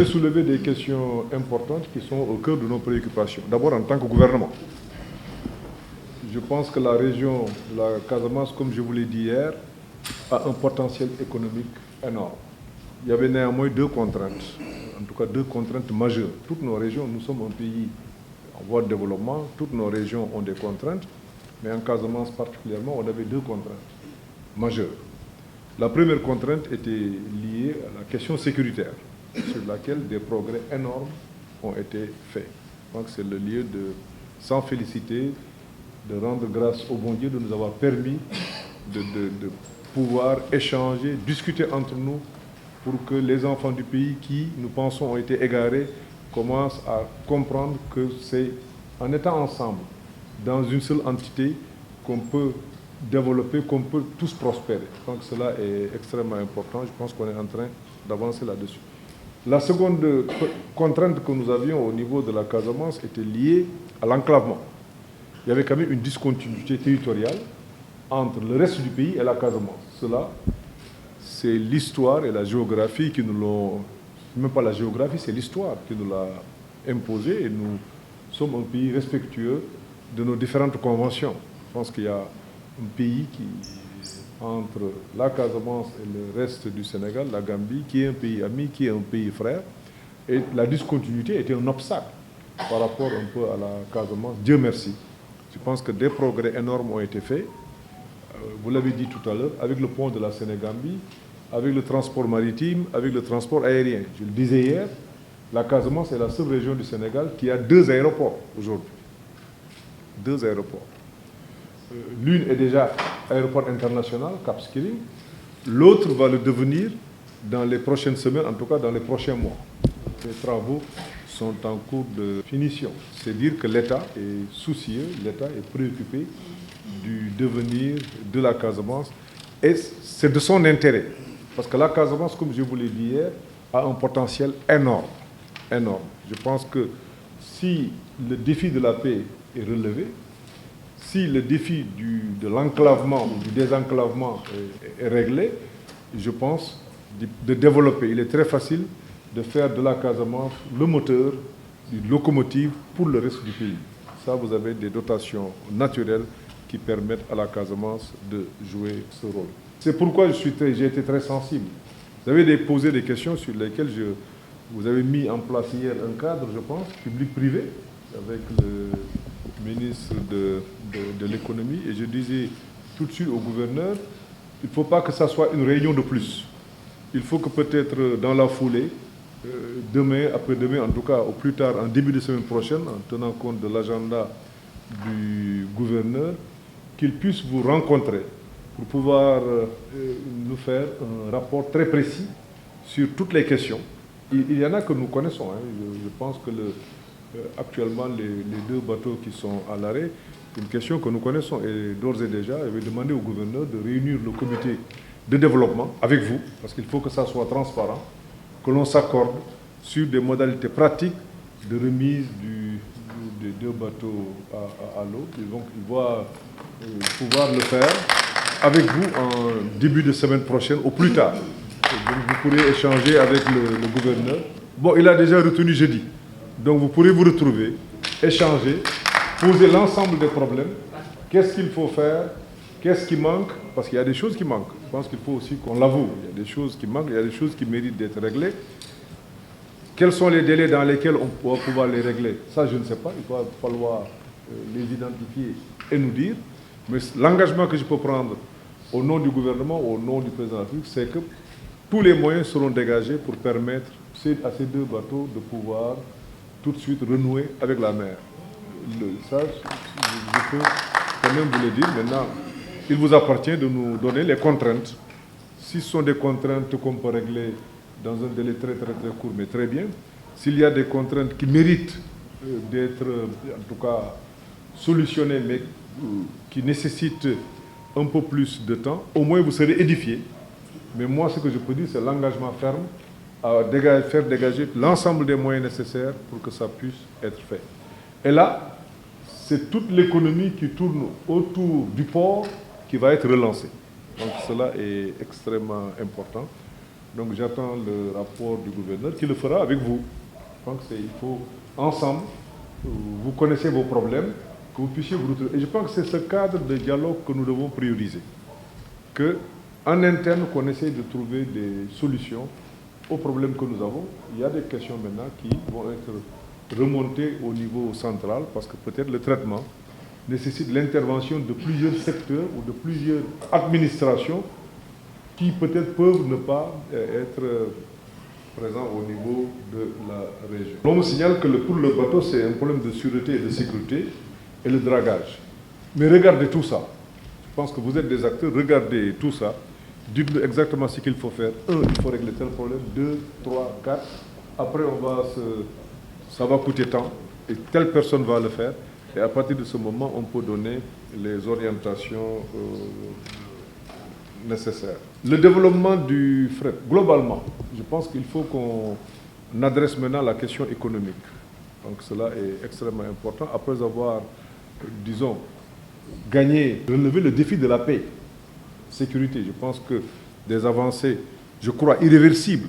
avez soulevé des questions importantes qui sont au cœur de nos préoccupations. D'abord, en tant que gouvernement, je pense que la région de la Casamance, comme je vous l'ai dit hier, a un potentiel économique énorme. Il y avait néanmoins deux contraintes, en tout cas deux contraintes majeures. Toutes nos régions, nous sommes un pays en voie de développement, toutes nos régions ont des contraintes, mais en Casamance particulièrement, on avait deux contraintes majeures. La première contrainte était liée à la question sécuritaire, sur laquelle des progrès énormes ont été faits. Donc c'est le lieu de s'en féliciter, de rendre grâce au bon Dieu de nous avoir permis de pouvoir échanger, discuter entre nous pour que les enfants du pays qui, nous pensons, ont été égarés, commencent à comprendre que c'est en étant ensemble, dans une seule entité, qu'on peut développer, qu'on peut tous prospérer. Donc cela est extrêmement important. Je pense qu'on est en train d'avancer là-dessus. La seconde contrainte que nous avions au niveau de la Casamance était liée à l'enclavement. Il y avait quand même une discontinuité territoriale entre le reste du pays et la Casamance. Cela, c'est l'histoire et la géographie qui nous l'ont... Même pas la géographie, c'est l'histoire qui nous l'a imposé et nous sommes un pays respectueux de nos différentes conventions. Je pense qu'il y a un pays qui, entre la Casamance et le reste du Sénégal, la Gambie, qui est un pays ami, qui est un pays frère, et la discontinuité était un obstacle par rapport un peu à la Casamance. Dieu merci. Je pense que des progrès énormes ont été faits. Vous l'avez dit tout à l'heure, avec le pont de la Sénégambie, avec le transport maritime, avec le transport aérien. Je le disais hier, la Casamance est la seule région du Sénégal qui a 2 aéroports aujourd'hui. 2 aéroports. L'une est déjà aéroport international, Cap Skirring. L'autre va le devenir dans les prochaines semaines, en tout cas dans les prochains mois. Les travaux sont en cours de finition. C'est dire que l'État est soucieux, l'État est préoccupé du devenir de la Casamance. Et c'est de son intérêt. Parce que la Casamance, comme je vous l'ai dit hier, a un potentiel énorme. Énorme. Je pense que si le défi de la paix est relevé, si le défi de l'enclavement ou du désenclavement est réglé, je pense de développer. Il est très facile de faire de la Casamance le moteur, une locomotive pour le reste du pays. Ça, vous avez des dotations naturelles qui permettent à la Casamance de jouer ce rôle. C'est pourquoi j'ai été très sensible. Vous avez posé des questions sur lesquelles vous avez mis en place hier un cadre, je pense, public-privé, avec le ministre de l'économie. Et je disais tout de suite au gouverneur, il ne faut pas que ça soit une réunion de plus. Il faut que peut-être dans la foulée, demain, après-demain, en tout cas au plus tard, en début de semaine prochaine, en tenant compte de l'agenda du gouverneur, qu'il puisse vous rencontrer pour pouvoir nous faire un rapport très précis sur toutes les questions. Il y en a que nous connaissons. Je pense que actuellement, les 2 bateaux qui sont à l'arrêt, une question que nous connaissons. Et d'ores et déjà, je vais demander au gouverneur de réunir le comité de développement avec vous, parce qu'il faut que ça soit transparent, que l'on s'accorde sur des modalités pratiques de remise des 2 bateaux à l'eau. Donc, il va pouvoir le faire avec vous en début de semaine prochaine, au plus tard. Donc, vous pourrez échanger avec le gouverneur. Bon, il a déjà retenu jeudi. Donc, vous pourrez vous retrouver, échanger, poser l'ensemble des problèmes. Qu'est-ce qu'il faut faire? Qu'est-ce qui manque? Parce qu'il y a des choses qui manquent. Je pense qu'il faut aussi qu'on l'avoue. Il y a des choses qui manquent, il y a des choses qui méritent d'être réglées. Quels sont les délais dans lesquels on va pouvoir les régler? Ça, je ne sais pas. Il va falloir les identifier et nous dire. Mais l'engagement que je peux prendre au nom du gouvernement, au nom du président de la République, c'est que tous les moyens seront dégagés pour permettre à ces 2 bateaux de pouvoir tout de suite renouer avec la mer. Ça, je peux quand même vous le dire. Maintenant, il vous appartient de nous donner les contraintes. Si ce sont des contraintes qu'on peut régler dans un délai très court, mais très bien. S'il y a des contraintes qui méritent d'être, en tout cas, solutionnées, mais qui nécessitent un peu plus de temps, au moins vous serez édifiés. Mais moi, ce que je peux dire, c'est l'engagement ferme à faire dégager l'ensemble des moyens nécessaires pour que ça puisse être fait. Et là, c'est toute l'économie qui tourne autour du port qui va être relancée. Donc cela est extrêmement important. Donc j'attends le rapport du gouverneur qui le fera avec vous. Je pense qu'il faut ensemble, vous connaissez vos problèmes, que vous puissiez vous retrouver. Et je pense que c'est ce cadre de dialogue que nous devons prioriser. Qu'en interne, qu'on essaye de trouver des solutions aux problèmes que nous avons. Il y a des questions maintenant qui vont être remontées au niveau central parce que peut-être le traitement nécessite l'intervention de plusieurs secteurs ou de plusieurs administrations qui peut-être peuvent ne pas être présents au niveau de la région. On me signale que pour le bateau, c'est un problème de sûreté et de sécurité et le dragage. Mais regardez tout ça. Je pense que vous êtes des acteurs, regardez tout ça. Dites-nous exactement ce qu'il faut faire. Il faut régler tel problème. 2, 3, 4. Après, ça va coûter tant. Et telle personne va le faire. Et à partir de ce moment, on peut donner les orientations nécessaires. Le développement du fret, globalement, je pense qu'il faut qu'on adresse maintenant la question économique. Donc cela est extrêmement important. Après avoir, disons, gagné, relevé le défi de la paix, sécurité, je pense que des avancées, je crois, irréversibles